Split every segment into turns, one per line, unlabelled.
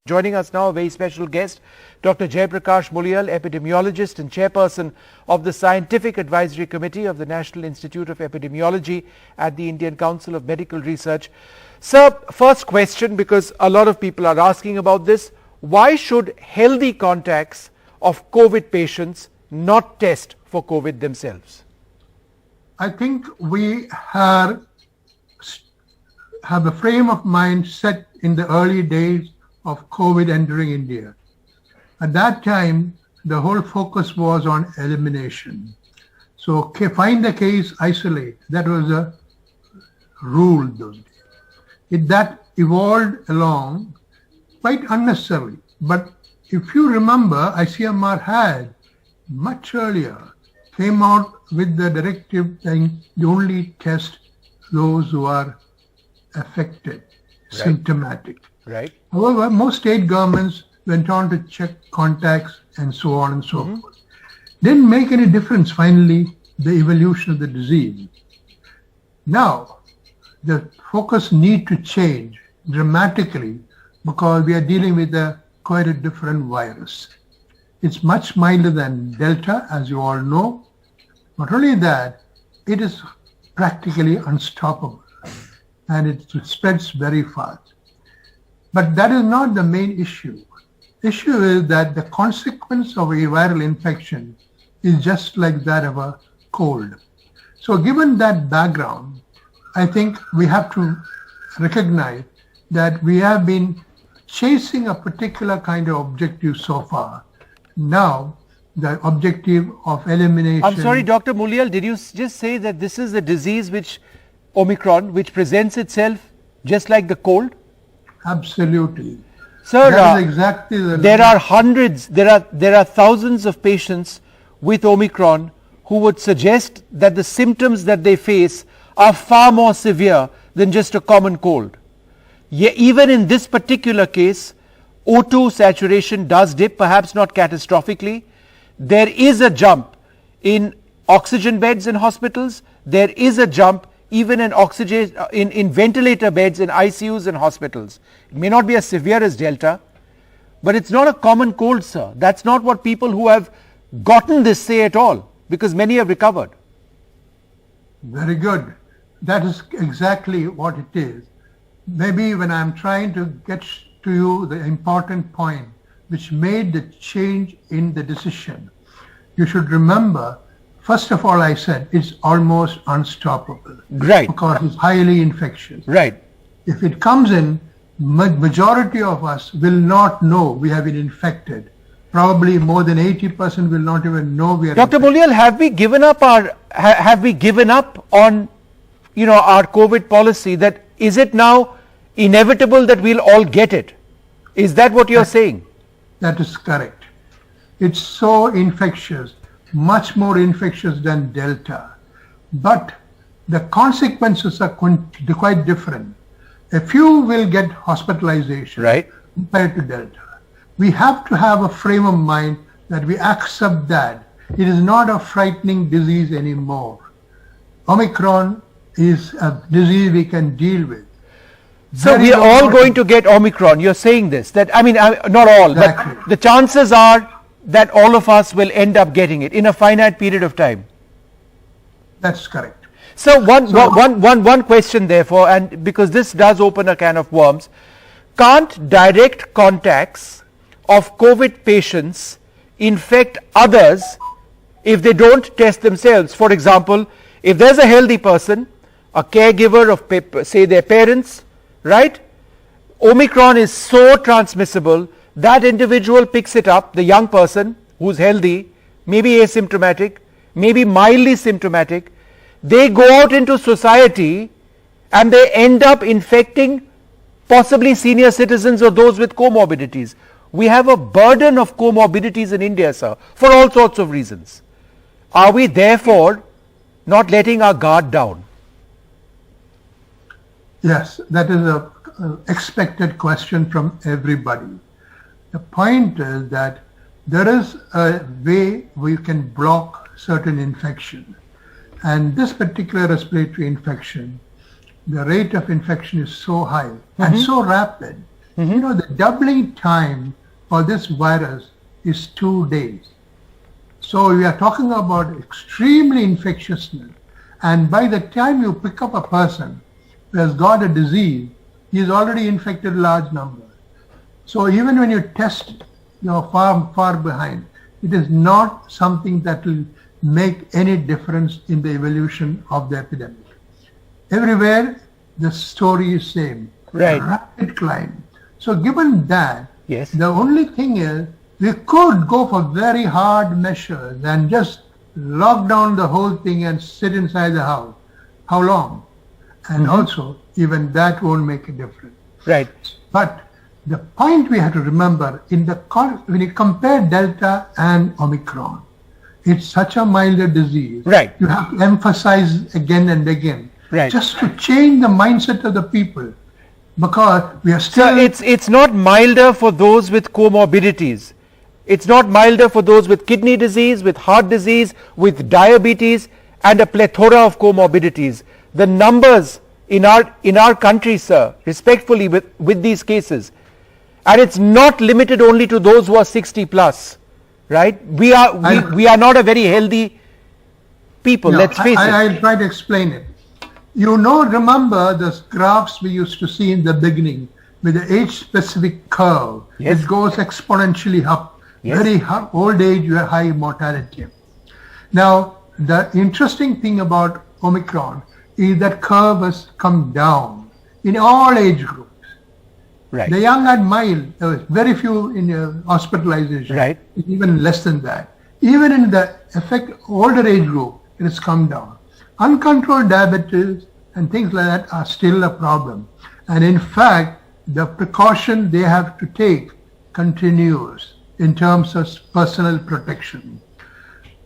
Joining us now, a very special guest, Dr. JP Muliyil, epidemiologist and chairperson of the Scientific Advisory Committee of the National Institute of Epidemiology at the Indian Council of Medical Research. Sir, first question, because a lot of people are asking about this. Why should healthy contacts of COVID patients not test for COVID themselves?
I think we have a frame of mind set in the early days of COVID entering India. At that time, the whole focus was on elimination. So find the case, isolate. That was a rule. That evolved along quite unnecessarily. But if you remember, ICMR had much earlier came out with the directive saying you only test those who are affected, symptomatic.
Right.
However, most state governments went on to check contacts and so on and so forth. Didn't make any difference, finally, the evolution of the disease. Now, the focus need to change dramatically because we are dealing with quite a different virus. It's much milder than Delta, as you all know. Not only that, it is practically unstoppable and it spreads very fast. But that is not the main issue. Issue is that the consequence of a viral infection is just like that of a cold. So given that background, I think we have to recognize that we have been chasing a particular kind of objective so far. Now, the objective of elimination...
I'm sorry, Dr. Muliyil, did you just say that this is a disease which, Omicron, which presents itself just like the cold?
Absolutely.
Sir,
that is exactly
there are hundreds, there are thousands of patients with Omicron who would suggest that the symptoms that they face are far more severe than just a common cold. Even in this particular case, O2 saturation does dip, perhaps not catastrophically. There is a jump in oxygen beds in hospitals. There is a jump even in oxygen, in ventilator beds in ICUs and hospitals. It may not be as severe as Delta, but it's not a common cold, sir. That's not what people who have gotten this say at all, because many have recovered.
Very good. That is exactly what it is. Maybe when I'm trying to get to you the important point which made the change in the decision, you should remember, first of all, I said it's almost unstoppable.
Right.
Because it's highly infectious.
Right.
If it comes in, majority of us will not know we have been infected. Probably more than 80% will not even know we are
Dr. Muliyil, have we given up on our COVID policy? That is it now inevitable that we'll all get it? Is that what you're saying?
That is correct. It's so infectious, much more infectious than Delta. But the consequences are quite different. A few will get hospitalization compared to Delta. We have to have a frame of mind that we accept that it is not a frightening disease anymore. Omicron is a disease we can deal with.
So we are all going to get Omicron. You're saying this, that, I mean, not all,
exactly.
But the chances are that all of us will end up getting it in a finite period of time.
That's correct.
So one question therefore, and because this does open a can of worms, can't direct contacts of COVID patients infect others if they don't test themselves? For example, if there's a healthy person, a caregiver of say their parents, right? Omicron is so transmissible, that individual picks it up, the young person who's healthy, maybe asymptomatic, maybe mildly symptomatic. They go out into society and they end up infecting possibly senior citizens or those with comorbidities. We have a burden of comorbidities in India, sir, for all sorts of reasons. Are we therefore not letting our guard down?
Yes, that is an expected question from everybody. The point is that there is a way we can block certain infection. And this particular respiratory infection, the rate of infection is so high and so rapid You know, the doubling time for this virus is 2 days. So we are talking about extremely infectiousness. And by the time you pick up a person who has got a disease, he is already infected a large number. So even when you test, you're far behind. It is not something that will make any difference in the evolution of the epidemic. Everywhere, the story is same.
Right.
Rapid climb. So given that,
Yes.
the only thing is, we could go for very hard measures and just lock down the whole thing and sit inside the house. How long? And also, even that won't make a difference.
Right.
But the point we have to remember, when you compare Delta and Omicron, it's such a milder disease.
Right.
You have to emphasize again and again,
Right.
just to change the mindset of the people, because we are still.
So it's not milder for those with comorbidities. It's not milder for those with kidney disease, with heart disease, with diabetes, and a plethora of comorbidities. The numbers in our country, sir, respectfully, with these cases, and it's not limited only to those who are 60 plus, right? We are not a very healthy people.
No,
let's face it.
I'll try to explain it. You know, remember the graphs we used to see in the beginning with the age-specific curve.
Yes.
It goes exponentially up.
Yes.
Very high, old age, you have high mortality. Now, the interesting thing about Omicron is that curve has come down in all age groups.
Right.
The young and mild, there was very few in hospitalization.
Right.
Even less than that. Even in the older age group, it has come down. Uncontrolled diabetes and things like that are still a problem. And in fact, the precaution they have to take continues in terms of personal protection.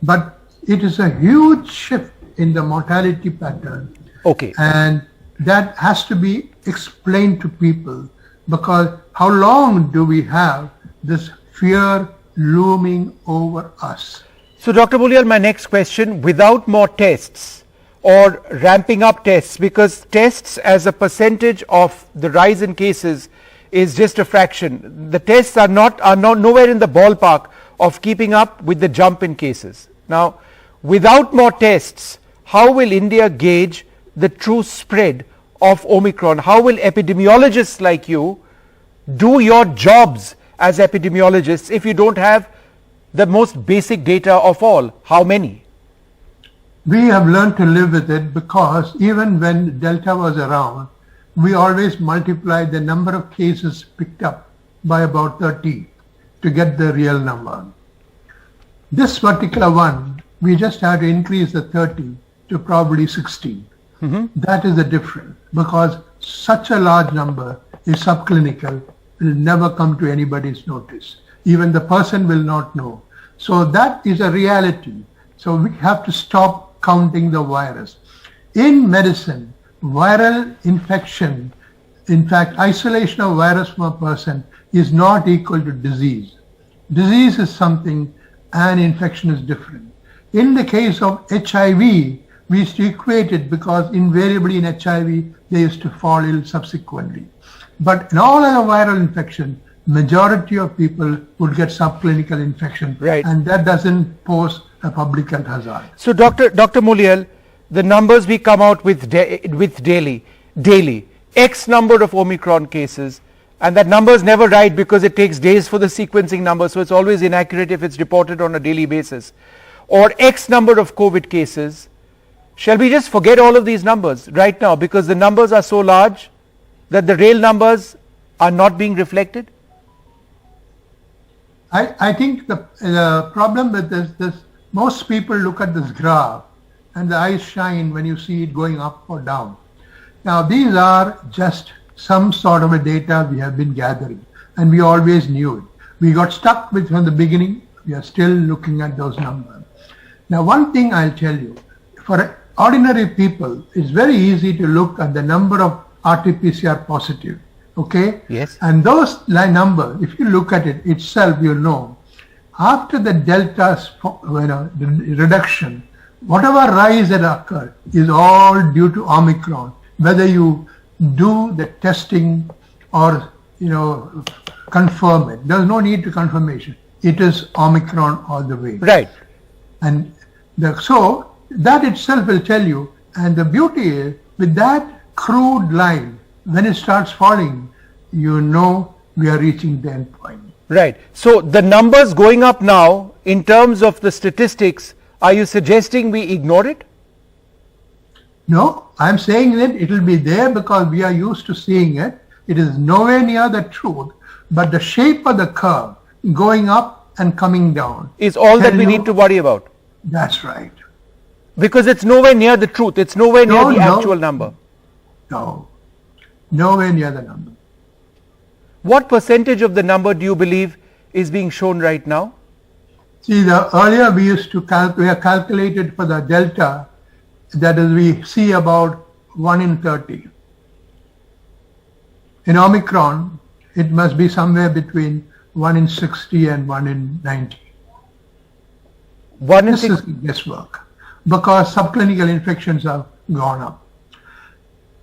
But it is a huge shift in the mortality pattern.
Okay.
And that has to be explained to people, because how long do we have this fear looming over us?
So, Dr. Muliyil, my next question, without more tests or ramping up tests, because tests as a percentage of the rise in cases is just a fraction. The tests are not nowhere in the ballpark of keeping up with the jump in cases. Now, without more tests, how will India gauge the true spread of Omicron? How will epidemiologists like you do your jobs as epidemiologists if you don't have the most basic data of all? How many?
We have learned to live with it, because even when Delta was around, we always multiplied the number of cases picked up by about 30 to get the real number. This particular one, we just had to increase the 30 to probably 60. That is the difference, because such a large number is subclinical, will never come to anybody's notice. Even the person will not know. So that is a reality. So we have to stop counting the virus. In medicine, viral infection, in fact, isolation of virus from a person is not equal to disease. Disease is something and infection is different. In the case of HIV, we used to equate it, because invariably in HIV, they used to fall ill subsequently. But in all other viral infection, majority of people would get subclinical infection,
right,
and that doesn't pose a public health hazard.
So, Dr. Muliyil, the numbers we come out with daily, X number of Omicron cases, and that number is never right because it takes days for the sequencing number, so it's always inaccurate if it's reported on a daily basis, or X number of COVID cases. Shall we just forget all of these numbers right now because the numbers are so large that the real numbers are not being reflected?
I think the problem with this, most people look at this graph and the eyes shine when you see it going up or down. Now, these are just some sort of a data we have been gathering, and we always knew it. We got stuck with from the beginning. We are still looking at those numbers. Now, one thing I'll tell you, for ordinary people, it's very easy to look at the number of RT-PCR positive. Okay?
Yes.
And those numbers, if you look at it itself, you'll know, after the delta the reduction, whatever rise that occurred is all due to Omicron. Whether you do the testing or confirm it. There's no need to confirmation. It is Omicron all the way.
Right.
And so that itself will tell you. And the beauty is, with that crude line, when it starts falling, you know we are reaching the end point.
Right. So the numbers going up now in terms of the statistics, are you suggesting we ignore it?
No, I'm saying that it will be there because we are used to seeing it. It is nowhere near the truth, but the shape of the curve going up and coming down
is all that we need to worry about.
That's right.
Because it's nowhere near the truth. It's nowhere near the actual number.
No, nowhere near the number.
What percentage of the number do you believe is being shown right now?
See, earlier we used to we have calculated for the delta, that is, we see about 1 in 30. In Omicron, it must be somewhere between 1 in 60 and 1 in 90. This is guesswork because subclinical infections have gone up.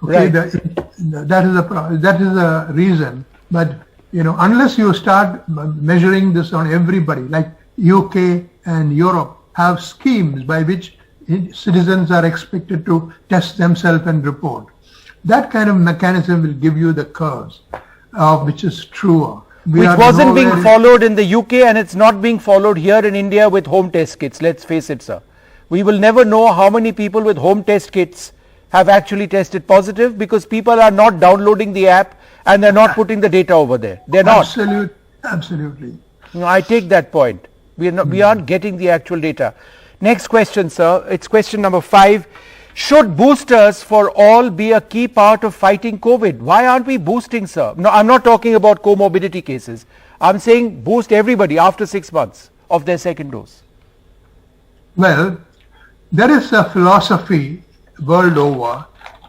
Okay,
right.
that is the reason. But unless you start measuring this on everybody, like UK and Europe have schemes by which citizens are expected to test themselves and report. That kind of mechanism will give you the curves, which is truer.
Which wasn't being followed in the UK, and it's not being followed here in India with home test kits. Let's face it, sir. We will never know how many people with home test kits have actually tested positive because people are not downloading the app and they're not putting the data over there. They're not.
Absolutely.
I take that point. We aren't getting the actual data. Next question, sir. It's question number 5. Should boosters for all be a key part of fighting COVID? Why aren't we boosting, sir? No, I'm not talking about comorbidity cases. I'm saying boost everybody after 6 months of their second dose.
Well, there is a philosophy world over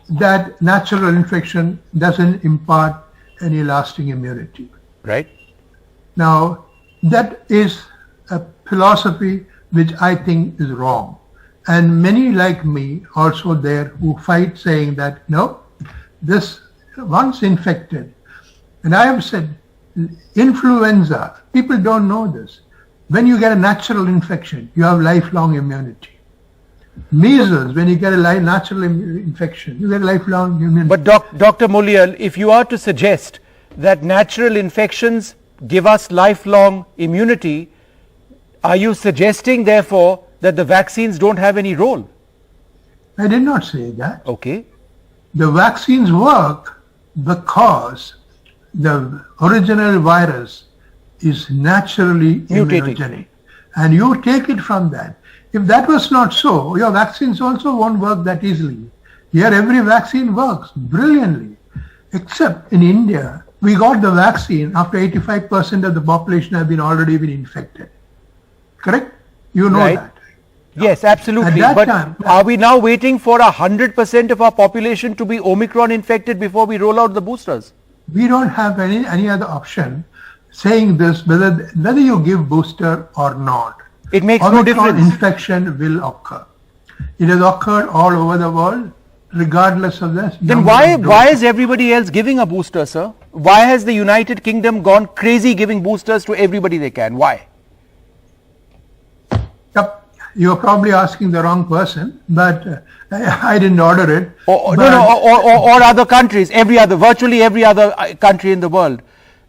that natural infection doesn't impart any lasting immunity.
Right.
Now, that is a philosophy which I think is wrong. And many like me also there who fight saying that, no, this once infected, and I have said influenza, people don't know this. When you get a natural infection, you have lifelong immunity. Measles, when you get a natural infection, you get lifelong immunity.
But Dr. Muliyil, if you are to suggest that natural infections give us lifelong immunity, are you suggesting therefore that the vaccines don't have any role?
I did not say that.
Okay.
The vaccines work because the original virus is naturally immunogenic. And you take it from that. If that was not so, your vaccines also won't work that easily. Here every vaccine works brilliantly. Except in India, we got the vaccine after 85% of the population have already been infected. Correct? You know
right.
that.
Yes, absolutely. But are we now waiting for 100% of our population to be Omicron infected before we roll out the boosters?
We don't have any other option saying this, whether you give booster or not.
It makes
Omicron
no difference.
Infection will occur. It has occurred all over the world, regardless of this.
Then why is everybody else giving a booster, sir? Why has the United Kingdom gone crazy giving boosters to everybody they can? Why?
Yep. You're probably asking the wrong person, but I didn't order it.
Or other countries, virtually every other country in the world.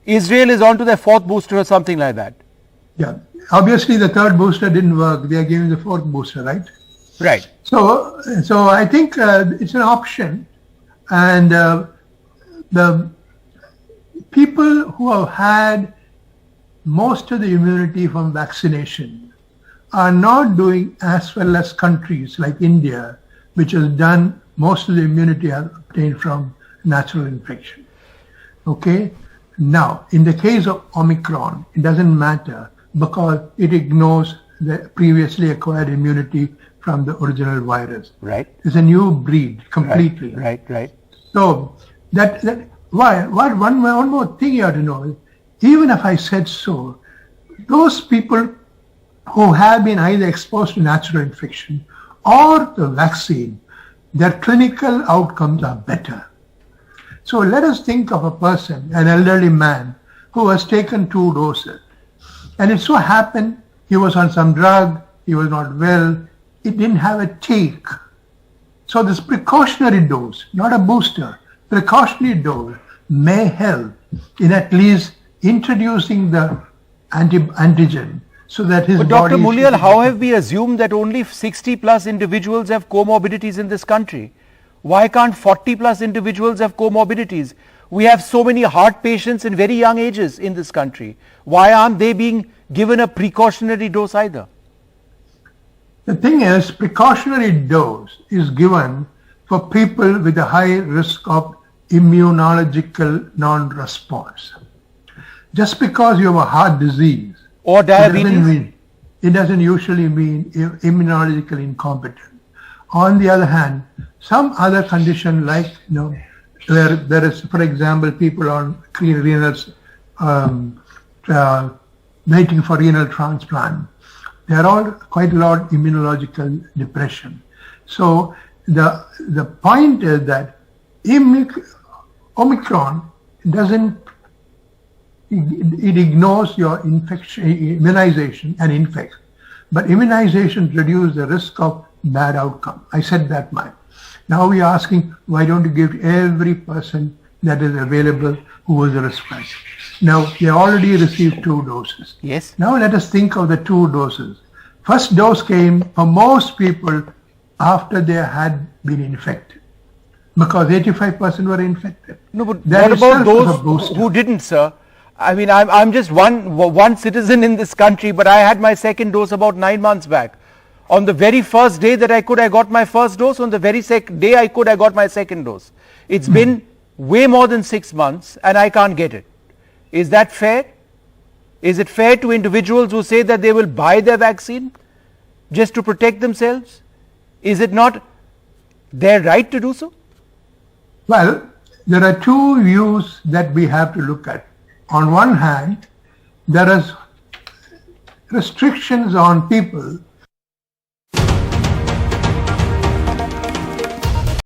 Israel is on to their 4th booster or something like that.
Yeah. Obviously, the 3rd booster didn't work. They are giving the 4th booster, right?
Right.
So I think it's an option. And the people who have had most of the immunity from vaccination are not doing as well as countries like India, which has done most of the immunity obtained from natural infection. Okay? Now, in the case of Omicron, it doesn't matter because it ignores the previously acquired immunity from the original virus.
Right.
It's a new breed completely.
Right.
So, one more thing you have to know is, even if I said so, those people who have been either exposed to natural infection or the vaccine, their clinical outcomes are better. So let us think of a person, an elderly man, who has taken 2 doses. And it so happened he was on some drug, he was not well, he didn't have a take. So this precautionary dose, not a booster, precautionary dose may help in at least introducing the antigen so that his
But
body...
Dr. Muliyil, how have we assumed that only 60 plus individuals have comorbidities in this country? Why can't 40 plus individuals have comorbidities? We have so many heart patients in very young ages in this country. Why aren't they being given a precautionary dose either?
The thing is, precautionary dose is given for people with a high risk of immunological non-response. Just because you have a heart disease
or diabetes,
it doesn't usually mean immunological incompetent. On the other hand, some other condition like, where there is, for example, people on renal, waiting for renal transplant, they are all quite a lot of immunological depression. So the point is that Omicron doesn't, it ignores your immunization and infects. But immunization reduces the risk of bad outcome. I said that much. Now we are asking, why don't you give every person that is available who is a risk factor? Now, they already received 2 doses.
yes.
Now let us think of the 2 doses. First dose came for most people after they had been infected, because 85% were infected.
No, but
That
what about
itself was a
those
booster.
who didn't, sir? I mean, I'm just one citizen in this country, but I had my second dose about 9 months back. On the very first day that I could, I got my first dose. On the very day I could, I got my second dose. It's been way more than 6 months and I can't get it. Is that fair? Is it fair to individuals who say that they will buy their vaccine just to protect themselves? Is it not their right to do so?
Well, there are 2 views that we have to look at. On one hand, there is restrictions on people